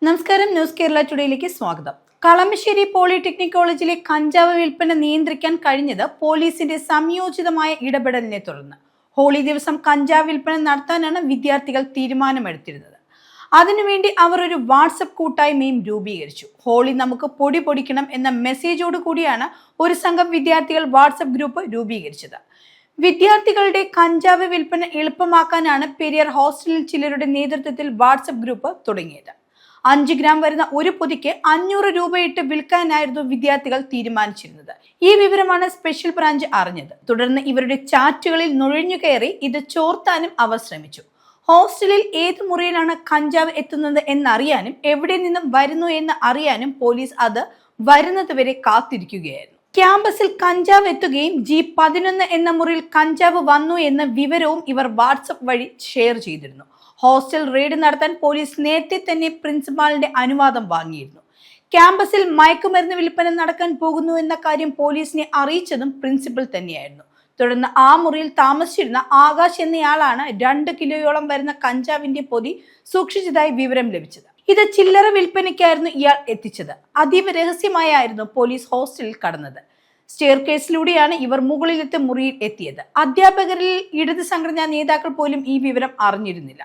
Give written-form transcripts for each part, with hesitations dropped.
നമസ്കാരം, ന്യൂസ് കേരള ടുഡേയിലേക്ക് സ്വാഗതം. കളമശ്ശേരി പോളിടെക്നിക് കോളേജിലെ കഞ്ചാവ് വിൽപ്പന നിയന്ത്രിക്കാൻ കഴിഞ്ഞത് പോലീസിന്റെ സംയോജിതമായ ഇടപെടലിനെ തുടർന്ന്. ഹോളി ദിവസം കഞ്ചാവ് വിൽപ്പന നടത്താനാണ് വിദ്യാർത്ഥികൾ തീരുമാനമെടുത്തിരുന്നത്. അതിനുവേണ്ടി അവർ ഒരു വാട്സപ്പ് കൂട്ടായ്മയും രൂപീകരിച്ചു. ഹോളി നമുക്ക് പൊടി പൊടിക്കണം എന്ന മെസ്സേജോട് കൂടിയാണ് ഒരു സംഘം വിദ്യാർത്ഥികൾ വാട്സപ്പ് ഗ്രൂപ്പ് രൂപീകരിച്ചത്. വിദ്യാർത്ഥികളുടെ കഞ്ചാവ് വിൽപ്പന എളുപ്പമാക്കാനാണ് പെരിയാർ ഹോസ്റ്റലിൽ ചിലരുടെ നേതൃത്വത്തിൽ വാട്സപ്പ് ഗ്രൂപ്പ് തുടങ്ങിയത്. 5 ഗ്രാം വരുന്ന ഒരു പൊതിക്ക് 500 രൂപയിട്ട് വിൽക്കാനായിരുന്നു വിദ്യാർത്ഥികൾ തീരുമാനിച്ചിരുന്നത്. ഈ വിവരമാണ് സ്പെഷ്യൽ ബ്രാഞ്ച് അറിഞ്ഞത്. തുടർന്ന് ഇവരുടെ ചാറ്റുകളിൽ നുഴഞ്ഞുകയറി ഇത് ചോർത്താനും അവർ ശ്രമിച്ചു. ഹോസ്റ്റലിൽ ഏത് മുറിയിലാണ് കഞ്ചാവ് എത്തുന്നത് എന്നറിയാനും എവിടെ നിന്നും വരുന്നു എന്ന് അറിയാനും പോലീസ് അത് വരുന്നത് വരെ കാത്തിരിക്കുകയായിരുന്നു. ക്യാമ്പസിൽ കഞ്ചാവ് എത്തുകയും G11 എന്ന മുറിയിൽ കഞ്ചാവ് വന്നു എന്ന വിവരവും ഇവർ വാട്സപ്പ് വഴി ഷെയർ ചെയ്തിരുന്നു. ഹോസ്റ്റൽ റെയ്ഡ് നടത്താൻ പോലീസ് നേരത്തെ തന്നെ പ്രിൻസിപ്പാളിന്റെ അനുവാദം വാങ്ങിയിരുന്നു. ക്യാമ്പസിൽ മയക്കുമരുന്ന് വിൽപ്പന നടക്കാൻ പോകുന്നു എന്ന കാര്യം പോലീസിനെ അറിയിച്ചതും പ്രിൻസിപ്പൽ തന്നെയായിരുന്നു. തുടർന്ന് ആ മുറിയിൽ താമസിച്ചിരുന്ന ആകാശ് എന്നയാളാണ് 2 കിലോയോളം വരുന്ന കഞ്ചാവിന്റെ പൊതി സൂക്ഷിച്ചതായി വിവരം ലഭിച്ചത്. ഇത് ചില്ലറ വിൽപ്പനയ്ക്കായിരുന്നു ഇയാൾ എത്തിച്ചത്. അതീവ രഹസ്യമായായിരുന്നു പോലീസ് ഹോസ്റ്റലിൽ കടന്നത്. സ്റ്റെയർ കേസിലൂടെയാണ് ഇവർ മുകളിലത്തെ മുറിയിൽ എത്തിയത്. അധ്യാപകരിൽ ഇടത് സംഘടനാ നേതാക്കൾ പോലും ഈ വിവരം അറിഞ്ഞിരുന്നില്ല.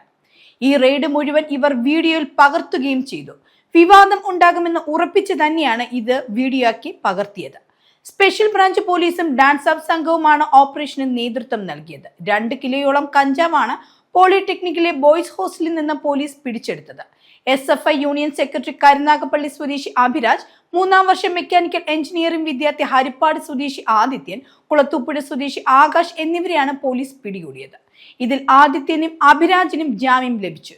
ഈ റെയ്ഡ് മുഴുവൻ ഇവർ വീഡിയോയിൽ പകർത്തുകയും ചെയ്തു. വിവാദം ഉണ്ടാകുമെന്ന് ഉറപ്പിച്ച് തന്നെയാണ് ഇത് വീഡിയോ ആക്കി പകർത്തിയത്. സ്പെഷ്യൽ ബ്രാഞ്ച് പോലീസും ഡാൻസ് ഓഫ് സംഘവുമാണ് ഓപ്പറേഷന് നേതൃത്വം നൽകിയത്. 2 കിലോയോളം കഞ്ചാവാണ് പോളിടെക്നിക്കിലെ ബോയ്സ് ഹോസ്റ്റലിൽ നിന്ന് പോലീസ് പിടിച്ചെടുത്തത്. SFI യൂണിയൻ സെക്രട്ടറി കരുനാഗപ്പള്ളി സ്വദേശി അഭിരാജ്, 3-ാം വർഷ മെക്കാനിക്കൽ എഞ്ചിനീയറിംഗ് വിദ്യാർത്ഥി ഹരിപ്പാട് സ്വദേശി ആദിത്യൻ, കുളത്തൂപ്പുഴ സ്വദേശി ആകാശ് എന്നിവരെയാണ് പോലീസ് പിടികൂടിയത്. ഇതിൽ ആദിത്യനും അഭിരാജിനും ജാമ്യം ലഭിച്ചു.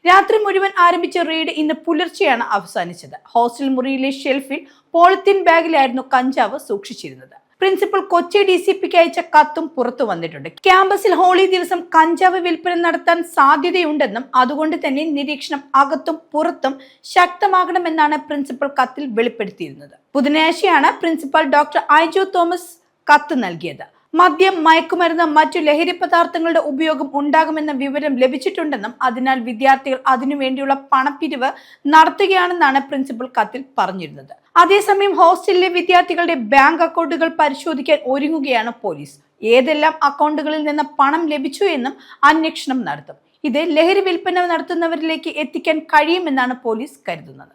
രാത്രി മുഴുവൻ ആരംഭിച്ച റെയ്ഡ് ഇന്ന് പുലർച്ചെയാണ് അവസാനിച്ചത്. ഹോസ്റ്റൽ മുറിയിലെ ഷെൽഫിൽ പോളിത്തീൻ ബാഗിലായിരുന്നു കഞ്ചാവ് സൂക്ഷിച്ചിരുന്നത്. പ്രിൻസിപ്പൽ കൊച്ചി DCPക്ക് അയച്ച കത്തും പുറത്തു വന്നിട്ടുണ്ട്. ക്യാമ്പസിൽ ഹോളി ദിവസം കഞ്ചാവ് വിൽപ്പന നടത്താൻ സാധ്യതയുണ്ടെന്നും അതുകൊണ്ട് തന്നെ നിരീക്ഷണം അകത്തും പുറത്തും ശക്തമാകണമെന്നാണ് പ്രിൻസിപ്പൽ കത്തിൽ വെളിപ്പെടുത്തിയിരുന്നത്. ബുധനാഴ്ചയാണ് പ്രിൻസിപ്പൽ ഡോക്ടർ ഐജോ തോമസ് കത്ത് നൽകിയത്. മദ്യം, മയക്കുമരുന്ന്, മറ്റു ലഹരി പദാർത്ഥങ്ങളുടെ ഉപയോഗം ഉണ്ടാകുമെന്ന വിവരം ലഭിച്ചിട്ടുണ്ടെന്നും അതിനാൽ വിദ്യാർത്ഥികൾ അതിനുവേണ്ടിയുള്ള പണപ്പിരിവ് നടത്തുകയാണെന്നാണ് പ്രിൻസിപ്പൽ കത്തിൽ പറഞ്ഞിരുന്നത്. അതേസമയം ഹോസ്റ്റലിലെ വിദ്യാർത്ഥികളുടെ ബാങ്ക് അക്കൗണ്ടുകൾ പരിശോധിക്കാൻ ഒരുങ്ങുകയാണ് പോലീസ്. ഏതെല്ലാം അക്കൗണ്ടുകളിൽ നിന്ന് പണം ലഭിച്ചു എന്നും അന്വേഷണം നടത്തും. ഇത് ലഹരി വിൽപ്പന നടത്തുന്നവരിലേക്ക് എത്തിക്കാൻ കഴിയുമെന്നാണ് പോലീസ് കരുതുന്നത്.